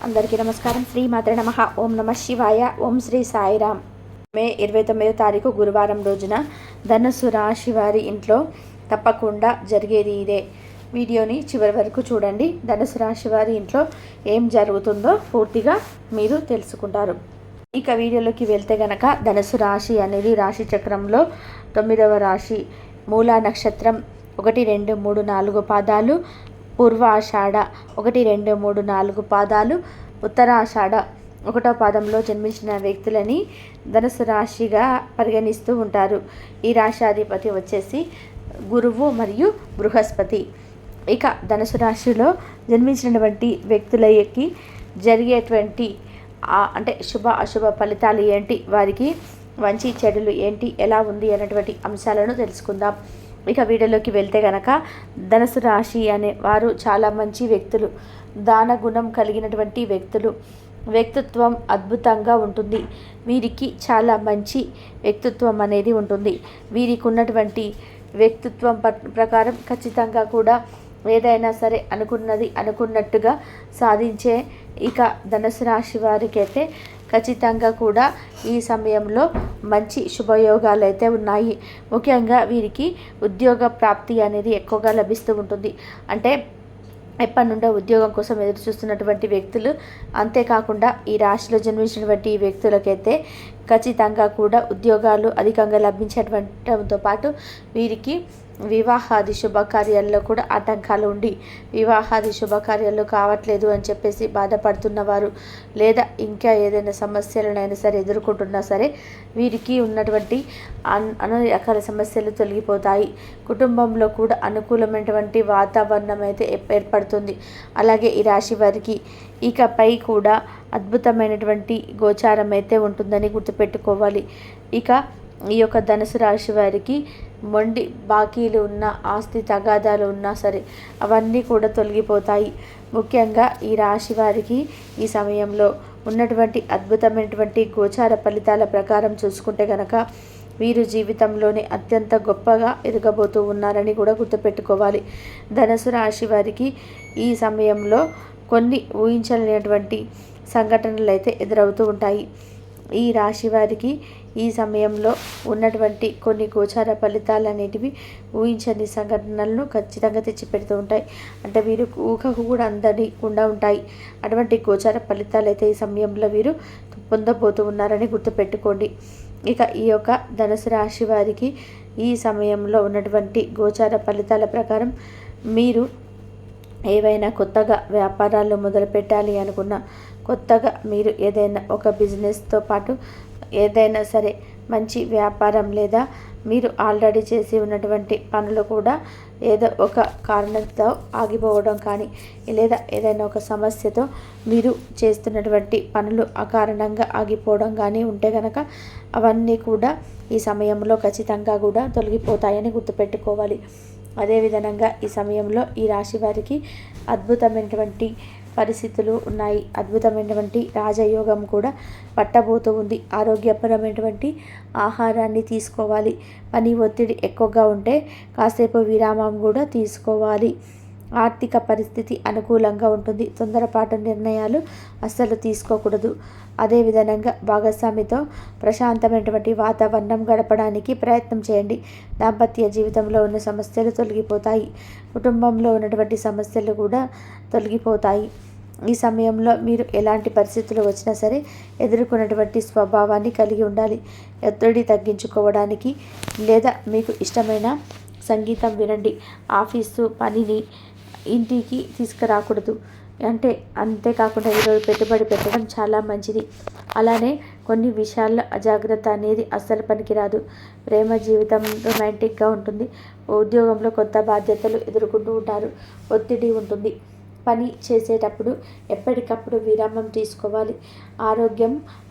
అందరికీ నమస్కారం. శ్రీ మాత్రే నమః. ఓం నమ శివాయ. ఓం శ్రీ సాయిరామ్. మే 29వ తారీఖు గురువారం రోజున ధనుసు రాశి వారి ఇంట్లో తప్పకుండా జరిగేది ఇదే. వీడియోని చివరి వరకు చూడండి. ధనుసు రాశి వారి ఇంట్లో ఏం జరుగుతుందో పూర్తిగా మీరు తెలుసుకుంటారు. ఇక వీడియోలోకి వెళ్తే గనక ధనుసు రాశి అనేది రాశి చక్రంలో 9వ రాశి. మూలా నక్షత్రం 1, 2, 3, 4 పాదాలు, పూర్వాషాఢ 1, 2, 3, 4 పాదాలు, ఉత్తరాషాఢ 1వ పాదంలో జన్మించిన వ్యక్తులని ధనుసు రాశిగా పరిగణిస్తూ ఉంటారు. ఈ రాశాధిపతి వచ్చేసి గురువు మరియు బృహస్పతి. ఇక ధనుసు రాశిలో జన్మించినటువంటి వ్యక్తులకి జరిగేటువంటి అంటే శుభ అశుభ ఫలితాలు ఏంటి, వారికి మంచి చెడులు ఏంటి, ఎలా ఉంది అన్నటువంటి అంశాలను తెలుసుకుందాం. ఇక వీడియోలోకి వెళ్తే గనక ధనుసు రాశి అనే వారు చాలా మంచి వ్యక్తులు, దాన గుణం కలిగినటువంటి వ్యక్తులు. వ్యక్తిత్వం అద్భుతంగా ఉంటుంది. వీరికి చాలా మంచి వ్యక్తిత్వం అనేది ఉంటుంది. వీరికి ఉన్నటువంటి వ్యక్తిత్వం ప్రకారం ఖచ్చితంగా కూడా ఏదైనా సరే అనుకున్నది అనుకున్నట్టుగా సాధించే ఇక ధనుసు రాశి వారికి అయితే ఖచ్చితంగా కూడా ఈ సమయంలో మంచి శుభయోగాలు అయితే ఉన్నాయి. ముఖ్యంగా వీరికి ఉద్యోగ ప్రాప్తి అనేది ఎక్కువగా లభిస్తూ ఉంటుంది. అంటే ఎప్పటి నుండో ఉద్యోగం కోసం ఎదురు చూస్తున్నటువంటి వ్యక్తులు, అంతేకాకుండా ఈ రాశిలో జన్మించినటువంటి ఈ వ్యక్తులకైతే ఖచ్చితంగా కూడా ఉద్యోగాలు అధికంగా లభించడంతో పాటు వీరికి వివాహాది శుభకార్యాల్లో కూడా ఆటంకాలు ఉండి వివాహాది శుభకార్యాలు కావట్లేదు అని చెప్పేసి బాధపడుతున్నవారు, లేదా ఇంకా ఏదైనా సమస్యలనైనా సరే ఎదుర్కొంటున్నా సరే వీరికి ఉన్నటువంటి అనేక రకాల సమస్యలు తొలగిపోతాయి. కుటుంబంలో కూడా అనుకూలమైనటువంటి వాతావరణం అయితే ఏర్పడుతుంది. అలాగే ఈ రాశి వారికి ఇకపై కూడా అద్భుతమైనటువంటి గోచారం అయితే ఉంటుందని గుర్తుపెట్టుకోవాలి. ఇక ఈ యొక్క ధనుసు రాశి వారికి మొండి బాకీలు ఉన్న, ఆస్తి తగాదాలు ఉన్నా సరే అవన్నీ కూడా తొలగిపోతాయి. ముఖ్యంగా ఈ రాశి వారికి ఈ సమయంలో ఉన్నటువంటి అద్భుతమైనటువంటి గోచార ఫలితాల ప్రకారం చూసుకుంటే కనుక వీరు జీవితంలోనే అత్యంత గొప్పగా ఎదగబోతూ ఉన్నారని కూడా గుర్తుపెట్టుకోవాలి. ధనుసు రాశి వారికి ఈ సమయంలో కొన్ని ఊహించలేనటువంటి సంఘటనలు అయితే ఎదురవుతూ ఉంటాయి. ఈ రాశి వారికి ఈ సమయంలో ఉన్నటువంటి కొన్ని గోచార ఫలితాలు అనేటివి ఊహించని సంఘటనలను ఖచ్చితంగా తెచ్చిపెడుతూ ఉంటాయి. అంటే వీరు ఊహకు కూడా అందకుండా ఉంటాయి. అటువంటి గోచార ఫలితాలు అయితే ఈ సమయంలో వీరు పొందబోతూ ఉన్నారని గుర్తుపెట్టుకోండి. ఇక ఈ యొక్క ధనుసు రాశి వారికి ఈ సమయంలో ఉన్నటువంటి గోచార ఫలితాల ప్రకారం మీరు ఏవైనా కొత్తగా వ్యాపారాలు మొదలు పెట్టాలి అనుకున్నా, కొత్తగా మీరు ఏదైనా ఒక బిజినెస్తో పాటు ఏదైనా సరే మంచి వ్యాపారం, లేదా మీరు ఆల్రెడీ చేసి ఉన్నటువంటి పనులు కూడా ఏదో ఒక కారణంతో ఆగిపోవడం కానీ, లేదా ఏదైనా ఒక సమస్యతో మీరు చేస్తున్నటువంటి పనులు అకారణంగా ఆగిపోవడం కానీ ఉంటే కనుక అవన్నీ కూడా ఈ సమయంలో ఖచ్చితంగా కూడా తొలగిపోతాయని గుర్తుపెట్టుకోవాలి. అదేవిధంగా ఈ సమయంలో ఈ రాశి వారికి అద్భుతమైనటువంటి పరిస్థితులు ఉన్నాయి. అద్భుతమైనటువంటి రాజయోగం కూడా పట్టబోతూ ఉంది. ఆరోగ్యపరమైనటువంటి ఆహారాన్ని తీసుకోవాలి. పని ఒత్తిడి ఎక్కువగా ఉంటే కాసేపు విరామం కూడా తీసుకోవాలి. ఆర్థిక పరిస్థితి అనుకూలంగా ఉంటుంది. తొందరపాటు నిర్ణయాలు అస్సలు తీసుకోకూడదు. అదేవిధంగా భాగస్వామితో ప్రశాంతమైనటువంటి వాతావరణం గడపడానికి ప్రయత్నం చేయండి. దాంపత్య జీవితంలో ఉన్న సమస్యలు తొలగిపోతాయి. కుటుంబంలో ఉన్నటువంటి సమస్యలు కూడా తొలగిపోతాయి. ఈ సమయంలో మీరు ఎలాంటి పరిస్థితులు వచ్చినా సరే ఎదుర్కొన్నటువంటి స్వభావాన్ని కలిగి ఉండాలి. ఒత్తిడి తగ్గించుకోవడానికి, లేదా మీకు ఇష్టమైన సంగీతం వినండి. ఆఫీసు పనిని ఇంటికి తీసుకురాకూడదు. అంతేకాకుండా ఈరోజు పెట్టుబడి పెట్టడం చాలా మంచిది. అలానే కొన్ని విషయాల్లో అజాగ్రత్త అనేది అస్సలు పనికిరాదు. ప్రేమ జీవితం రొమాంటిక్గా ఉంటుంది. ఉద్యోగంలో కొత్త బాధ్యతలు ఎదుర్కొంటూ ఉంటారు. ఒత్తిడి ఉంటుంది. పని చేసేటప్పుడు ఎప్పటికప్పుడు విరామం తీసుకోవాలి.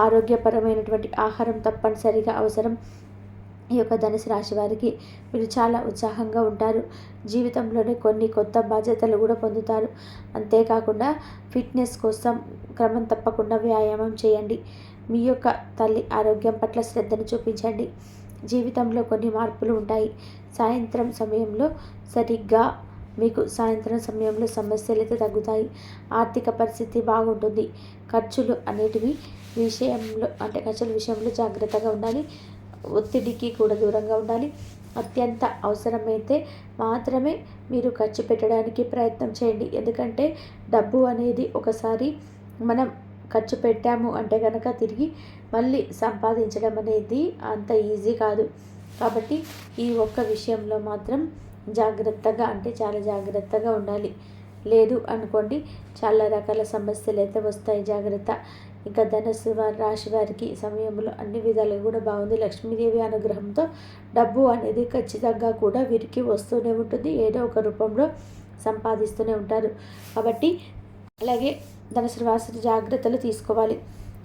ఆరోగ్యపరమైనటువంటి ఆహారం తప్పనిసరిగా అవసరం. ఈ యొక్క ధనుసు రాశి వారికి మీరు చాలా ఉత్సాహంగా ఉంటారు. జీవితంలోనే కొన్ని కొత్త బాధ్యతలు కూడా పొందుతారు. అంతేకాకుండా ఫిట్నెస్ కోసం క్రమం తప్పకుండా వ్యాయామం చేయండి. మీ యొక్క తల్లి ఆరోగ్యం పట్ల శ్రద్ధను చూపించండి. జీవితంలో కొన్ని మార్పులు ఉంటాయి. సాయంత్రం సమయంలో సరిగ్గా మీకు సాయంత్రం సమయంలో సమస్యలు అయితే తగ్గుతాయి. ఆర్థిక పరిస్థితి బాగుంటుంది. ఖర్చులు అనేటివి విషయంలో అంటే ఖర్చుల విషయంలో జాగ్రత్తగా ఉండాలి. ఒత్తిడికి కూడా దూరంగా ఉండాలి. అత్యంత అవసరమైతే మాత్రమే మీరు ఖర్చు పెట్టడానికి ప్రయత్నం చేయండి. ఎందుకంటే డబ్బు అనేది ఒకసారి మనం ఖర్చు పెట్టాము అంటే కనుక తిరిగి మళ్ళీ సంపాదించడం అనేది అంత ఈజీ కాదు. కాబట్టి ఈ ఒక్క విషయంలో మాత్రం జాగ్రత్తగా అంటే చాలా జాగ్రత్తగా ఉండాలి. లేదు అనుకోండి చాలా రకాల సమస్యలు అయితే వస్తాయి. జాగ్రత్త. ఇంకా ధనుస్సు రాశి వారికి సమయంలో అన్ని విధాలుగా కూడా బాగుంది. లక్ష్మీదేవి అనుగ్రహంతో డబ్బు అనేది ఖచ్చితంగా కూడా వీరికి వస్తూనే ఉంటుంది. ఏదో ఒక రూపంలో సంపాదిస్తూనే ఉంటారు. కాబట్టి అలాగే ధనుసు రాశి జాగ్రత్తలు తీసుకోవాలి.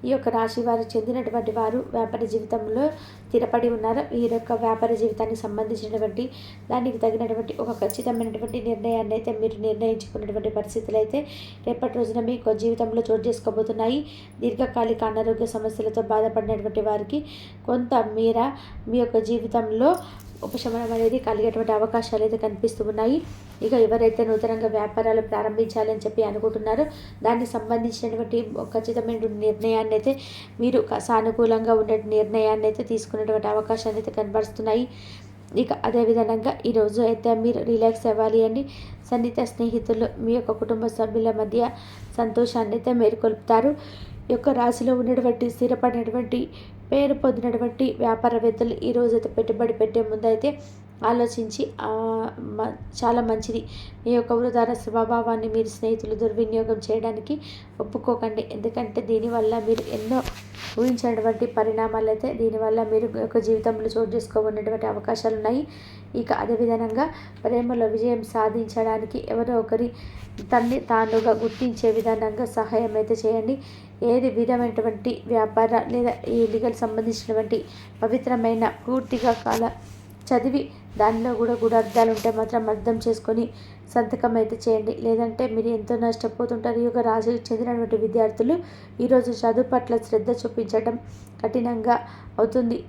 ఈ యొక్క రాశి వారు చెందినటువంటి వారు వ్యాపార జీవితంలో స్థిరపడి ఉన్నారు. ఈ యొక్క వ్యాపార జీవితానికి సంబంధించినటువంటి దానికి తగినటువంటి ఒక ఖచ్చితమైనటువంటి నిర్ణయాన్ని అయితే మీరు నిర్ణయించుకున్నటువంటి పరిస్థితులు అయితే రేపటి రోజున మీకు జీవితంలో చోటు చేసుకోబోతున్నాయి. దీర్ఘకాలిక అనారోగ్య సమస్యలతో బాధపడినటువంటి వారికి కొంత మేర మీ యొక్క జీవితంలో ఉపశమనం అనేది కలిగేటువంటి అవకాశాలు అయితే కనిపిస్తూ ఉన్నాయి. ఇక ఎవరైతే నూతనంగా వ్యాపారాలు ప్రారంభించాలని చెప్పి అనుకుంటున్నారో దానికి సంబంధించినటువంటి ఖచ్చితమైన నిర్ణయాన్ని అయితే మీరు సానుకూలంగా ఉండే నిర్ణయాన్ని అయితే తీసుకునేటువంటి అవకాశాలు అయితే కనబరుస్తున్నాయి. ఇక అదేవిధంగా ఈరోజు అయితే మీరు రిలాక్స్ అవ్వాలి అండి. సన్నిహిత స్నేహితులు మీ యొక్క కుటుంబ సభ్యుల మధ్య సంతోషాన్ని అయితే మేలుకొల్పుతారు. ఈ యొక్క రాశిలో ఉన్నటువంటి స్థిరపడినటువంటి పేరు పొందినటువంటి వ్యాపారవేత్తలు ఈరోజైతే పెట్టుబడి పెట్టే ముందు అయితే ఆలోచించి చాలా మంచిది. మీ యొక్క వృధార స్వభావాన్ని మీరు స్నేహితులు దుర్వినియోగం చేయడానికి ఒప్పుకోకండి. ఎందుకంటే దీనివల్ల మీరు ఎన్నో ఊహించినటువంటి పరిణామాలు అయితే దీనివల్ల మీరు యొక్క జీవితంలో చోటు చేసుకోబడినటువంటి అవకాశాలు ఉన్నాయి. ఇక అదేవిధంగా ప్రేమలో విజయం సాధించడానికి ఎవరో ఒకరి తన్ని తానుగా గుర్తించే విధానంగా సహాయం అయితే చేయండి. ఏది విధమైనటువంటి వ్యాపార లేదా ఈ లీగల్ సంబంధించినటువంటి పవిత్రమైన పూర్తిగా చదివి దానిలో కూడా గూఢార్థాలు ఉంటే మాత్రం అర్థం చేసుకొని సంతకం అయితే చేయండి. లేదంటే మీరు ఎంతో నష్టపోతుంటారు. ఈ యొక్క రాశికి చెందినటువంటి విద్యార్థులు ఈరోజు చదువు పట్ల శ్రద్ధ చూపించడం కఠినంగా అవుతుంది.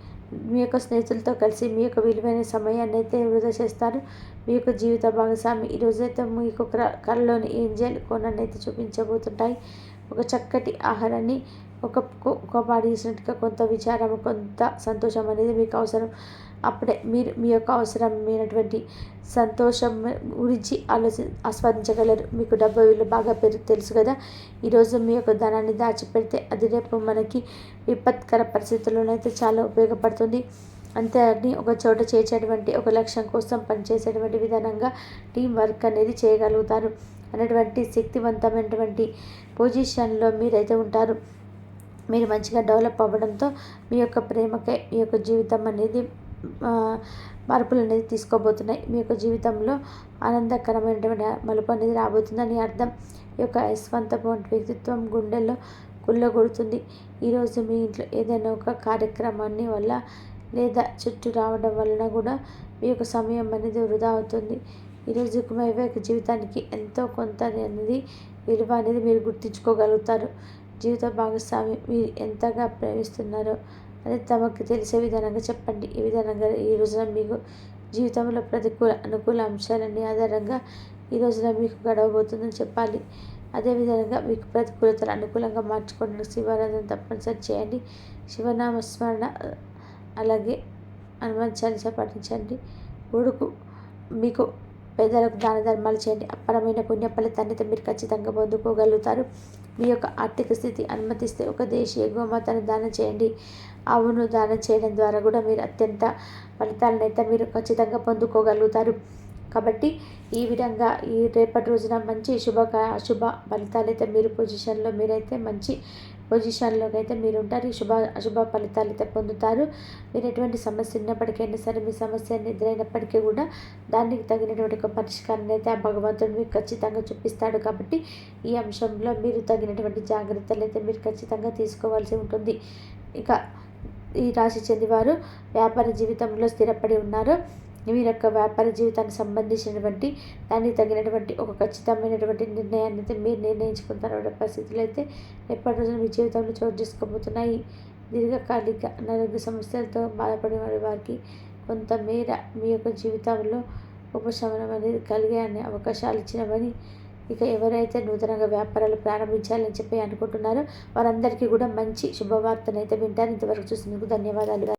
మీ యొక్క స్నేహితులతో కలిసి మీ యొక్క విలువైన సమయాన్ని అయితే వృధా చేస్తారు. మీ యొక్క జీవిత భాగస్వామి ఈరోజైతే మీకు కళలోని ఏంజల్ కోణాన్ని అయితే చూపించబోతుంటాయి. ఒక చక్కటి ఆహారాన్ని ఒక పాడేసినట్టుగా కొంత విచారం కొంత సంతోషం అనేది మీకు అవసరం. అప్పుడే మీరు మీ యొక్క అవసరమైనటువంటి సంతోషం గురించి ఆస్వాదించగలరు. మీకు డబ్బు విలువ బాగా తెలుసు కదా. ఈరోజు మీ యొక్క ధనాన్ని దాచిపెడితే అది రేపు మనకి విపత్కర పరిస్థితుల్లోనైతే చాలా ఉపయోగపడుతుంది. అంతే అని ఒక చోట చేసేటువంటి ఒక లక్ష్యం కోసం పనిచేసేటువంటి విధానంగా టీం వర్క్ అనేది చేయగలుగుతారు అనేటువంటి శక్తివంతమైనటువంటి పొజిషన్లో మీరైతే ఉంటారు. మీరు మంచిగా డెవలప్ అవ్వడంతో మీ యొక్క ప్రేమకే మీ యొక్క జీవితం అనేది మార్పులు అనేది తీసుకోబోతున్నాయి. మీ యొక్క జీవితంలో ఆనందకరమైనటువంటి మలుపు అనేది రాబోతుందని అర్థం. ఈ యొక్క యశ్వంతమైన వ్యక్తిత్వం గుండెల్లో కుళ్ళగొడుతుంది. ఈరోజు మీ ఇంట్లో ఏదైనా ఒక కార్యక్రమాన్ని వల్ల లేదా చుట్టూ రావడం వలన కూడా మీ యొక్క సమయం అనేది వృధా అవుతుంది. ఈరోజు వైవాహిక జీవితానికి ఎంతో కొంత అనేది విలువ అనేది మీరు గుర్తించుకోగలుగుతారు. జీవిత భాగస్వామి మీరు ఎంతగా ప్రేమిస్తున్నారో అది తమకు తెలిసే విధానంగా చెప్పండి. ఈ విధానంగా ఈ రోజున మీకు జీవితంలో అనుకూల అంశాలన్నీ ఆధారంగా ఈ రోజున మీకు గడవబోతుందని చెప్పాలి. అదేవిధంగా మీకు ప్రతికూలతలు అనుకూలంగా మార్చుకోవడానికి శివారాధన తప్పనిసరి చేయండి. శివనామస్మరణ అలాగే హనుమాన్ చాలీసా పాటించండి. మీకు పేదలకు దాన ధర్మాలు చేయండి. అపరమైన పుణ్య ఫలితాన్ని అయితే మీరు ఖచ్చితంగా పొందుకోగలుగుతారు. మీ యొక్క ఆర్థిక స్థితి అనుమతిస్తే ఒక దేశీయ గోమాతను దానం చేయండి. ఆవును దానం చేయడం ద్వారా కూడా మీరు అత్యంత ఫలితాలను అయితే మీరు ఖచ్చితంగా పొందుకోగలుగుతారు. కాబట్టి ఈ విధంగా ఈ రేపటి రోజున మంచి అశుభ ఫలితాలు అయితే మీరు మీరైతే మంచి పొజిషన్లోకి అయితే మీరు ఉంటారు. అశుభ ఫలితాలు అయితే పొందుతారు. మీరు ఎటువంటి సమస్య ఉన్నప్పటికైనా సరే మీ సమస్య ఎదురైనప్పటికీ కూడా దానికి తగినటువంటి ఒక పరిష్కారాన్ని అయితే ఆ భగవంతుడు మీకు ఖచ్చితంగా చూపిస్తాడు. కాబట్టి ఈ అంశంలో మీరు తగినటువంటి జాగ్రత్తలు అయితే మీరు ఖచ్చితంగా తీసుకోవాల్సి ఉంటుంది. ఇక ఈ రాశి చెందివారు వ్యాపార జీవితంలో స్థిరపడి ఉన్నారు. వీరి యొక్క వ్యాపార జీవితానికి సంబంధించినటువంటి దానికి తగినటువంటి ఒక ఖచ్చితమైనటువంటి నిర్ణయాన్ని అయితే మీరు నిర్ణయించుకుంటారు. పరిస్థితులు అయితే రేపటి రోజున మీ జీవితంలో చోటు చేసుకోబోతున్నాయి. దీర్ఘకాలిక అనారోగ్య సమస్యలతో బాధపడే వారికి కొంతమేర మీ యొక్క జీవితంలో ఉపశమనం అనేది కలిగే అనే అవకాశాలు ఇచ్చినవని, ఇక ఎవరైతే నూతనంగా వ్యాపారాలు ప్రారంభించాలని చెప్పి అనుకుంటున్నారో వారందరికీ కూడా మంచి శుభవార్తనైతే వింటారు. ఇంతవరకు చూసినందుకు ధన్యవాదాలు.